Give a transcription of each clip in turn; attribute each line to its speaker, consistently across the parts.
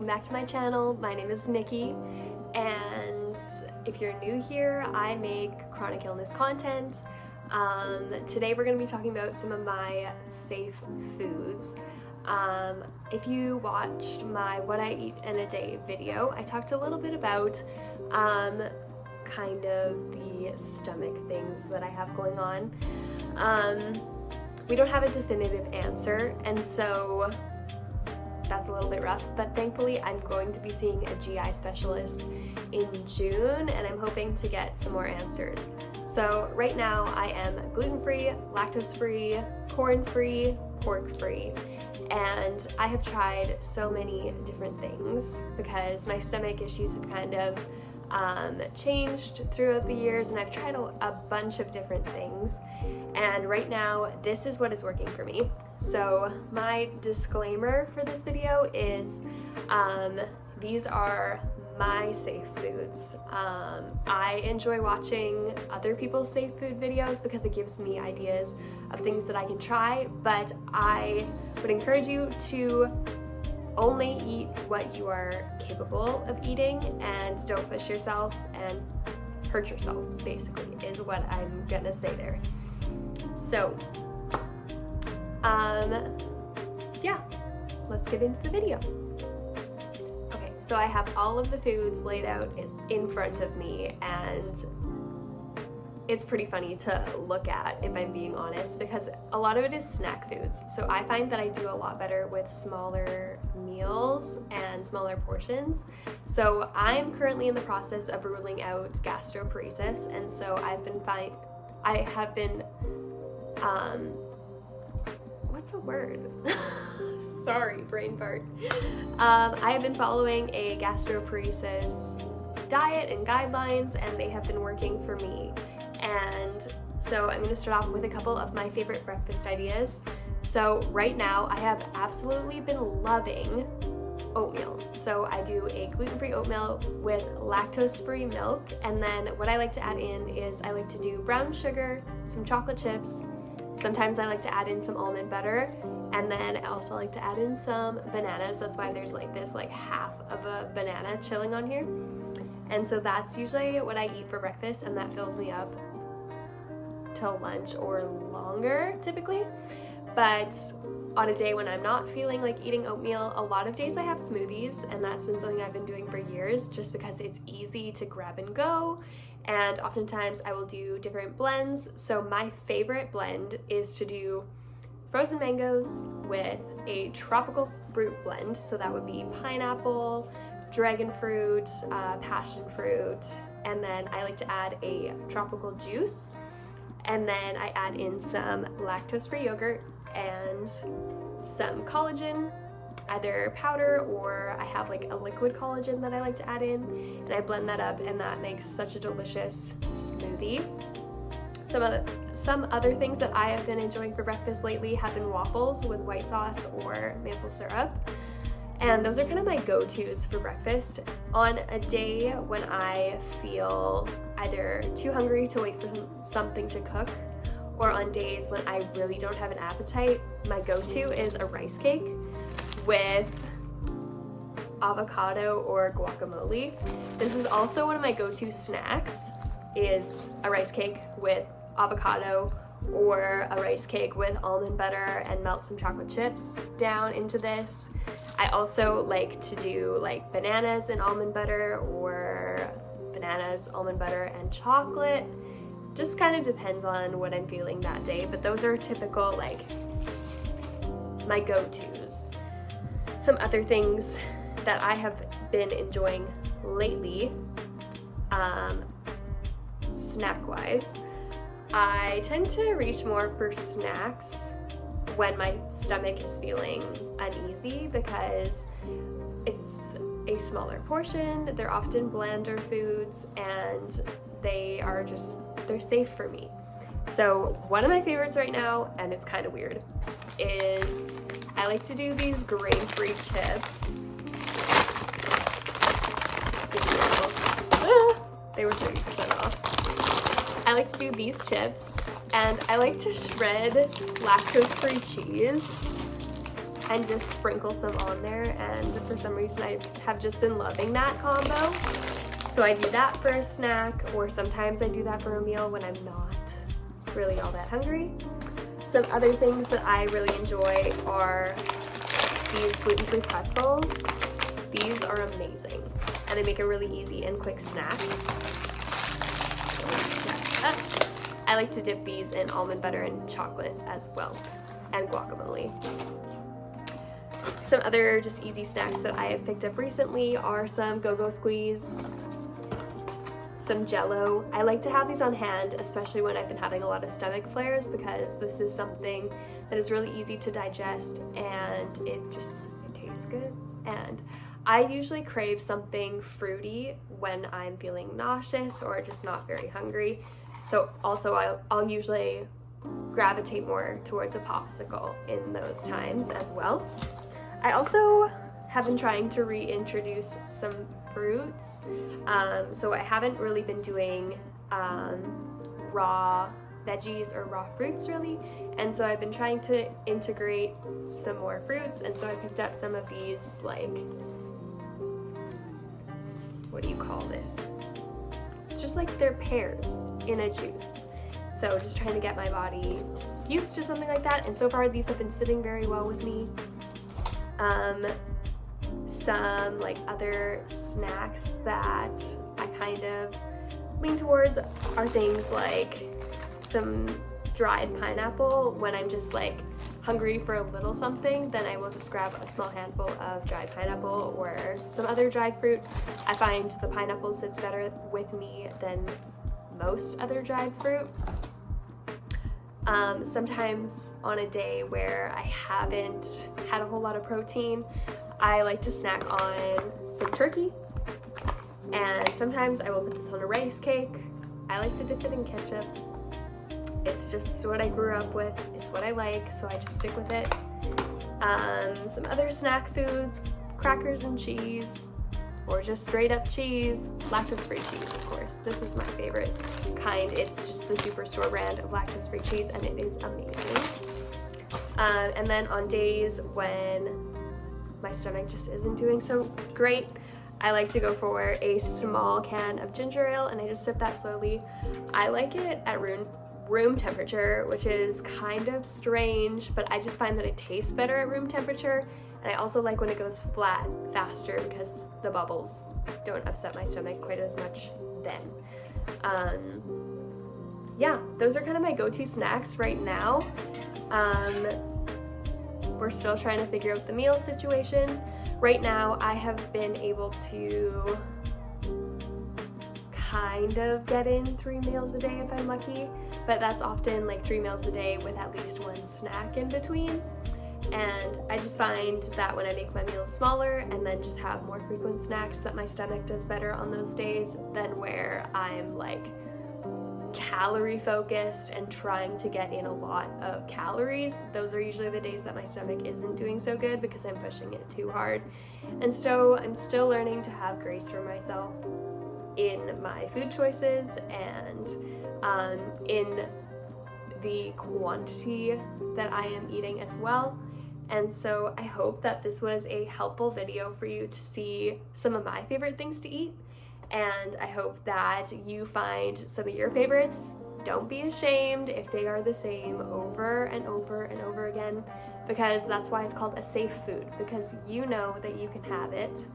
Speaker 1: back to my channel. My name is Nikki, and if you're new here, I make chronic illness content. Today we're going to be talking about some of my safe foods. If you watched my What I Eat in a Day video, I talked a little bit about kind of the stomach things that I have going on. We don't have a definitive answer, and so that's a little bit rough, but thankfully I'm going to be seeing a GI specialist in June, and I'm hoping to get some more answers. So right now I am gluten-free, lactose-free, corn-free, pork-free, and I have tried so many different things because my stomach issues have kind of changed throughout the years, and I've tried a bunch of different things, and right now this is what is working for me. So my disclaimer for this video is these are my safe foods. I enjoy watching other people's safe food videos because it gives me ideas of things that I can try, but I would encourage you to only eat what you are capable of eating, and don't push yourself and hurt yourself, basically, is what I'm gonna say there. So, yeah, let's get into the video. Okay, so I have all of the foods laid out in front of me, and it's pretty funny to look at, if I'm being honest, because a lot of it is snack foods. So I find that I do a lot better with smaller meals and smaller portions. So I'm currently in the process of ruling out gastroparesis, and so I have been what's the word? Sorry, brain fart. I have been following a gastroparesis diet and guidelines, and they have been working for me. And so I'm going to start off with a couple of my favorite breakfast ideas. So right now I have absolutely been loving oatmeal. So I do a gluten-free oatmeal with lactose-free milk, and then what I like to add in is I like to do brown sugar, some chocolate chips. Sometimes I like to add in some almond butter, and then I also like to add in some bananas. That's why there's like this half of a banana chilling on here. And so that's usually what I eat for breakfast, and that fills me up till lunch or longer typically. But on a day when I'm not feeling like eating oatmeal, a lot of days I have smoothies, and that's been something I've been doing for years just because it's easy to grab and go, and oftentimes I will do different blends. So my favorite blend is to do frozen mangoes with a tropical fruit blend. So that would be pineapple, dragon fruit, passion fruit, and then I like to add a tropical juice, and then I add in some lactose-free yogurt and some collagen, either powder or I have like a liquid collagen that I like to add in, and I blend that up, and that makes such a delicious smoothie. Some other things that I have been enjoying for breakfast lately have been waffles with white sauce or maple syrup. And those are kind of my go-tos for breakfast. On a day when I feel either too hungry to wait for something to cook, or on days when I really don't have an appetite, my go-to is a rice cake with avocado or guacamole. This is also one of my go-to snacks, is a rice cake with avocado, or a rice cake with almond butter, and melt some chocolate chips down into this. I also like to do like bananas and almond butter, or bananas, almond butter, and chocolate. Just kind of depends on what I'm feeling that day, but those are typical like my go-tos. Some other things that I have been enjoying lately, snack-wise, I tend to reach more for snacks when my stomach is feeling uneasy because it's a smaller portion, they're often blander foods, and they're safe for me. So one of my favorites right now, and it's kind of weird, is I like to do these grain-free chips. They were 30% off. I like to do these chips, and I like to shred lactose-free cheese. and just sprinkle some on there, and for some reason I have just been loving that combo. So I do that for a snack, or sometimes I do that for a meal when I'm not really all that hungry. Some other things that I really enjoy are these gluten-free pretzels. These are amazing, and they make a really easy and quick snack. I like to dip these in almond butter and chocolate as well, and guacamole. Some other just easy snacks that I have picked up recently are some go-go squeeze, some Jell-O. I like to have these on hand, especially when I've been having a lot of stomach flares, because this is something that is really easy to digest, and it tastes good. And I usually crave something fruity when I'm feeling nauseous or just not very hungry. So also I'll usually gravitate more towards a popsicle in those times as well. I also have been trying to reintroduce some fruits. So I haven't really been doing raw veggies or raw fruits really. And so I've been trying to integrate some more fruits. And so I picked up some of these, like, what do you call this? It's just like they're pears in a juice. So just trying to get my body used to something like that. And so far these have been sitting very well with me. Some like other snacks that I kind of lean towards are things like some dried pineapple. When I'm just like hungry for a little something, then I will just grab a small handful of dried pineapple or some other dried fruit. I find the pineapple sits better with me than most other dried fruit. Sometimes on a day where I haven't had a whole lot of protein, I like to snack on some turkey, and sometimes I will put this on a rice cake. I like to dip it in ketchup. It's just what I grew up with. It's what I like, so I just stick with it. Some other snack foods, crackers and cheese, or just straight up cheese. Lactose-free cheese, of course. This is my favorite kind. It's just the Superstore brand of lactose-free cheese, and it is amazing. And then on days when my stomach just isn't doing so great, I like to go for a small can of ginger ale, and I just sip that slowly. I like it at room temperature, which is kind of strange, but I just find that it tastes better at room temperature. And I also like when it goes flat faster, because the bubbles don't upset my stomach quite as much then. Yeah, those are kind of my go-to snacks right now. We're still trying to figure out the meal situation. Right now, I have been able to kind of get in 3 meals a day if I'm lucky, but that's often like 3 meals a day with at least one snack in between. And I just find that when I make my meals smaller and then just have more frequent snacks, that my stomach does better on those days than where I'm like calorie focused and trying to get in a lot of calories. Those are usually the days that my stomach isn't doing so good because I'm pushing it too hard. And so I'm still learning to have grace for myself in my food choices and in the quantity that I am eating as well. And so I hope that this was a helpful video for you to see some of my favorite things to eat. And I hope that you find some of your favorites. Don't be ashamed if they are the same over and over and over again, because that's why it's called a safe food, because you know that you can have it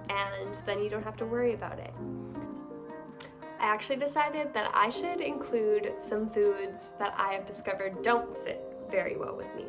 Speaker 1: and then you don't have to worry about it. I actually decided that I should include some foods that I have discovered don't sit very well with me.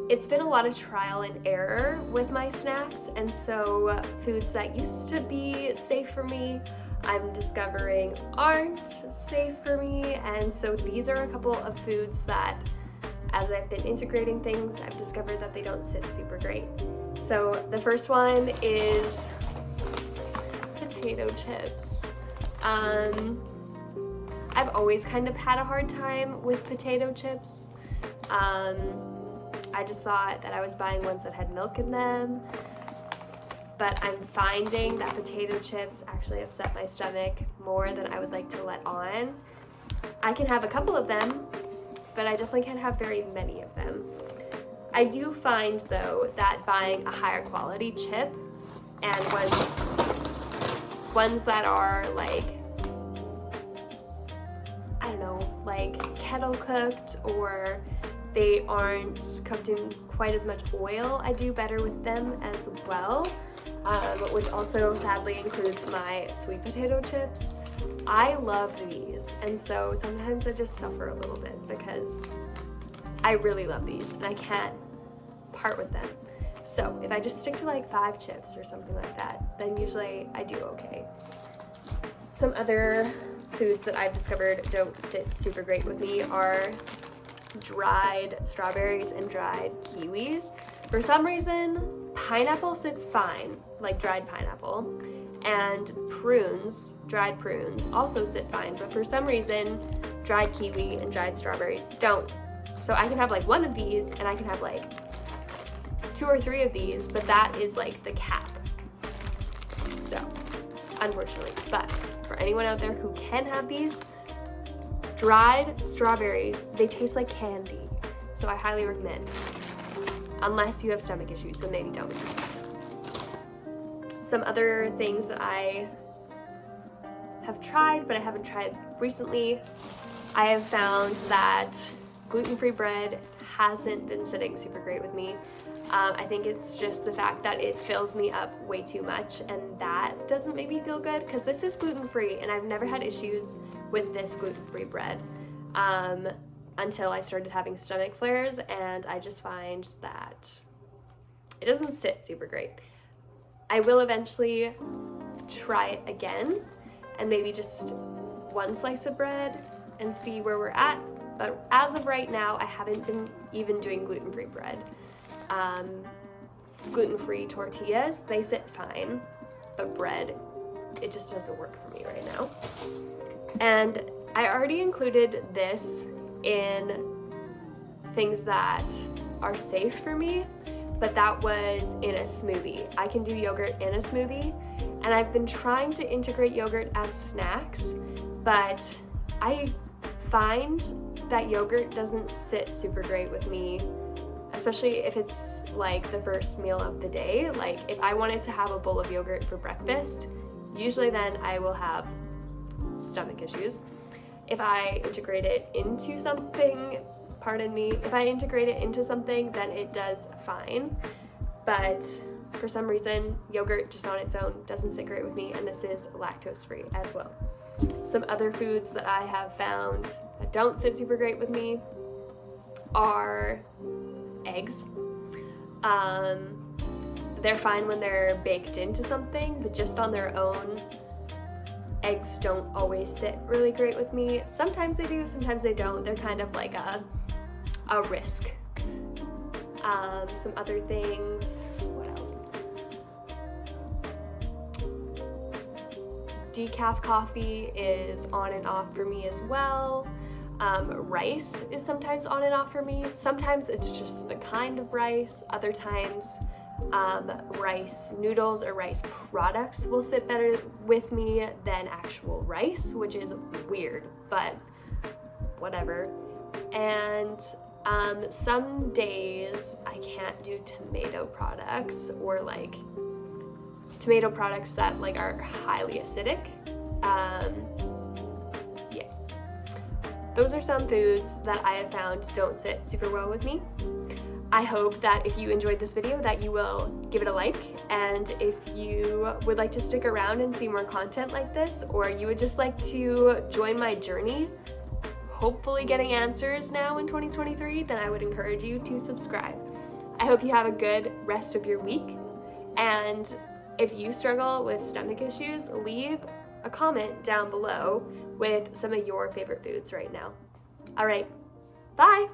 Speaker 1: It's been a lot of trial and error with my snacks, and so foods that used to be safe for me, I'm discovering aren't safe for me. And so these are a couple of foods that, as I've been integrating things, I've discovered that they don't sit super great. So the first one is potato chips. I've always kind of had a hard time with potato chips. I just thought that I was buying ones that had milk in them, but I'm finding that potato chips actually upset my stomach more than I would like to let on. I can have a couple of them, but I definitely can't have very many of them. I do find though that buying a higher quality chip and ones that are like, I don't know, like kettle cooked, or they aren't cooked in quite as much oil, I do better with them as well, which also sadly includes my sweet potato chips. I love these, and so sometimes I just suffer a little bit because I really love these and I can't part with them. So if I just stick to like 5 chips or something like that, then usually I do okay. Some other foods that I've discovered don't sit super great with me are dried strawberries and dried kiwis. For some reason, pineapple sits fine, like dried pineapple, and prunes, dried prunes, also sit fine, but for some reason, dried kiwi and dried strawberries don't. So I can have like 1 of these, and I can have like 2 or 3 of these, but that is like the cap. So, unfortunately, but for anyone out there who can have these, dried strawberries, they taste like candy. So I highly recommend. Unless you have stomach issues, then maybe don't. Some other things that I have tried, but I haven't tried recently, I have found that gluten-free bread hasn't been sitting super great with me. I think it's just the fact that it fills me up way too much, and that doesn't make me feel good, because this is gluten-free and I've never had issues with this gluten-free bread until I started having stomach flares, and I just find that it doesn't sit super great. I will eventually try it again and maybe just 1 slice of bread and see where we're at, but as of right now I haven't been even doing gluten-free bread. Gluten-free tortillas, they sit fine, but bread, it just doesn't work for me right now. And I already included this in things that are safe for me, but that was in a smoothie. I can do yogurt in a smoothie, and I've been trying to integrate yogurt as snacks, but I find that yogurt doesn't sit super great with me, especially if it's like the first meal of the day. Like if I wanted to have a bowl of yogurt for breakfast, usually then I will have stomach issues. If I integrate it into something, then it does fine. But for some reason, yogurt just on its own doesn't sit great with me, and this is lactose free as well. Some other foods that I have found that don't sit super great with me are eggs. They're fine when they're baked into something, but just on their own, eggs don't always sit really great with me. Sometimes they do, sometimes they don't. They're kind of like a risk. Some other things, what else? Decaf coffee is on and off for me as well. Rice is sometimes on and off for me. Sometimes it's just the kind of rice. Other times, rice noodles or rice products will sit better with me than actual rice, which is weird, but whatever. And some days I can't do tomato products, or like tomato products that like are highly acidic. Yeah. Those are some foods that I have found don't sit super well with me. I hope that if you enjoyed this video that you will give it a like, and if you would like to stick around and see more content like this, or you would just like to join my journey, hopefully getting answers now in 2023, then I would encourage you to subscribe. I hope you have a good rest of your week, and if you struggle with stomach issues, leave a comment down below with some of your favorite foods right now. All right, bye!